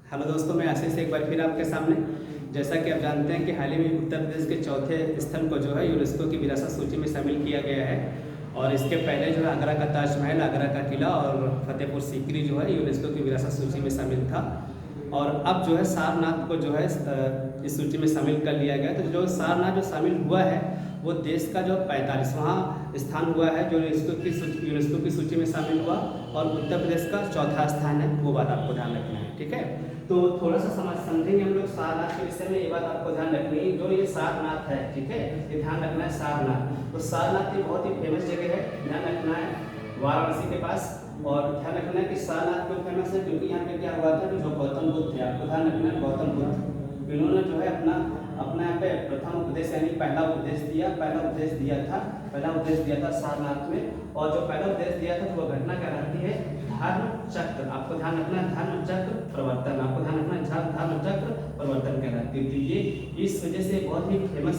Hello दोस्तों, मैं आशीष एक बार फिर आपके सामने। जैसा कि आप जानते हैं कि हाल ही में उत्तर प्रदेश के चौथे स्थल को जो है यूनेस्को की विरासत सूची में शामिल किया गया है। और इसके पहले जो है आगरा का ताजमहल, आगरा का किला और फतेहपुर सीकरी जो है यूनेस्को की विरासत सूची में शामिल था। और अब जो है सारनाथ को जो है इस सूची में शामिल कर लिया गया। तो जो सारनाथ जो शामिल हुआ है वो देश का जो 45वां स्थान हुआ है जो यूनेस्को की सूची में शामिल हुआ, और उत्तर प्रदेश का चौथा स्थान है। वो बात आपको ध्यान रखना है, ठीक है। तो थोड़ा सा समझेंगे हम लोग सारनाथ के विषय में। ये बात आपको ध्यान रखनी है, जो ये सारनाथ है, ठीक है, ये ध्यान रखना है। सारनाथ तो सारनाथ ये बहुत ही फेमस जगह है, ध्यान रखना है, वाराणसी के पास। और ध्यान रखना है कि सारनाथ क्यों फेमस है, क्योंकि यहाँ पे क्या हुआ था कि जो गौतम बुद्ध थे, आपको ध्यान रखना है, गौतम बुद्ध इन्होंने जो है अपना यहाँ पे प्रथम उपदेश यानी पहला उपदेश दिया था सारनाथ में। और जो पहला उपदेश दिया था तो वो घटना कहलाती है धर्म चक्र। आपको ध्यान रखना है, धर्म चक्र प्रवर्तन, आपको ध्यान रखना है, धर्म चक्र प्रवर्तन कहलाती है। तो ये इस वजह से बहुत ही फेमस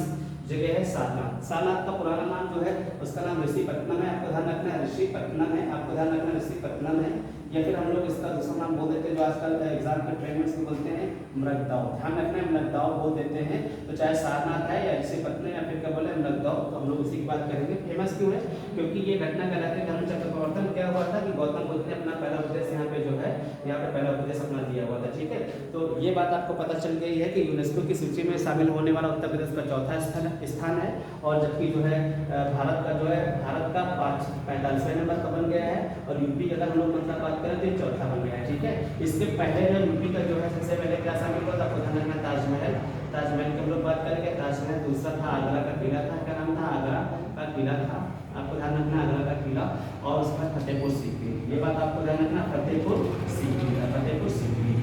जगह है सारनाथ। सारनाथ का पुराना नाम जो है उसका नाम ऋषिपत्तनम है, आपको ध्यान रखना है, ऋषिपत्तनम है, आपको ध्यान रखना है, ऋषिपत्तनम है। या फिर हम लोग इसका दूसरा नाम बोल देते हैं जो आजकल एग्जाम के ट्रेंड में इसको बोलते हैं मृगदाव। ध्यान रखना है, मृगदाव बोल देते हैं। तो चाहे सारनाथ है या ऋषिपत्तनम या फिर क्या बोले मृगदाव, तो हम लोग उसी की बात करेंगे। फेमस क्यों है, क्योंकि ये घटना कहलाती है धर्म चक्र प्रवर्तन। क्या हुआ था कि गौतम बुद्ध ने अपना पहला उपदेश यहाँ पे जो है यहाँ पे पहला उपदेश अपना दिया हुआ था, ठीक है। तो ये बात आपको पता चल गई है कि यूनेस्को की सूची में शामिल होने वाला उत्तर प्रदेश का चौथा स्थान है। और जबकि जो है भारत का 45वें नंबर का बन गया है। और यूपी की अगर हम लोग मतलब बात करें तो चौथा बन गया है, ठीक है। इसके पहले जो यूपी का जो है सबसे पहले क्या शामिल हुआ था, आपको ध्यान रखना, ताजमहल की हम लोग बात करेंगे। ताजमहल दूसरा था, आगरा का किला था, क्या नाम था, आगरा का किला था, आपको ध्यान रखना, आगरा का किला। और उसके बाद फतेहपुर सीकरी, ये बात आपको ध्यान रखना, फतेहपुर सीकरी,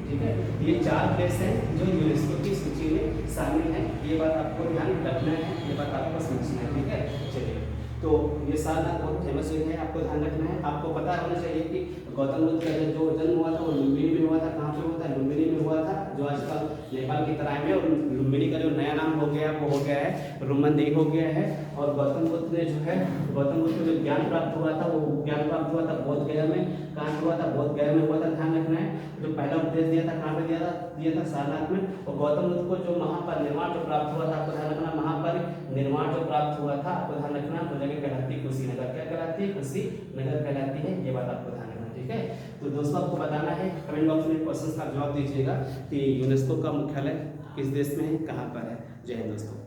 ठीक है। ये 4 प्लेस हैं जो यूनेस्को की सूची में शामिल है। ये बात आपको ध्यान रखना है, ये बात आपको समझना है, ठीक है। चलिए, तो ये सारनाथ बहुत फेमस जगह है, आपको ध्यान रखना है। आपको पता होना चाहिए कि गौतम बुद्ध का जो जन्म हुआ था वो लुम्बिनी में हुआ था। कहाँ पे हुआ था, लुम्बिनी में हुआ था, जो आजकल नेपाल की तराई में। और लुम्बिनी का जो नया नाम हो गया वो हो गया है रुमनदेही हो गया है। और गौतम बुद्ध ने जो है गौतम बुद्ध को जो ज्ञान प्राप्त हुआ था वो ज्ञान प्राप्त हुआ था बोध गया में। कहाँ हुआ था, बोध गया में हुआ था, ध्यान रखना है। जो पहला उपदेश दिया था कहाँ पे दिया था सारनाथ में। और गौतम बुद्ध को जो महापरिनिर्वाण जो प्राप्त हुआ था, आपको ध्यान रखना, महापरिनिर्वाण जो प्राप्त हुआ था, आपको ध्यान रखना, वो जगह कहलाती है कुशीनगर। क्या कहलाती है, कुशीनगर कहलाती है। ये बात आपको ध्यान रखना, ठीक है। तो दोस्तों आपको बताना है, कमेंट बॉक्स में क्वेश्चन का जवाब दीजिएगा कि यूनेस्को का मुख्यालय किस देश में है, कहाँ पर है। जय हिंद दोस्तों।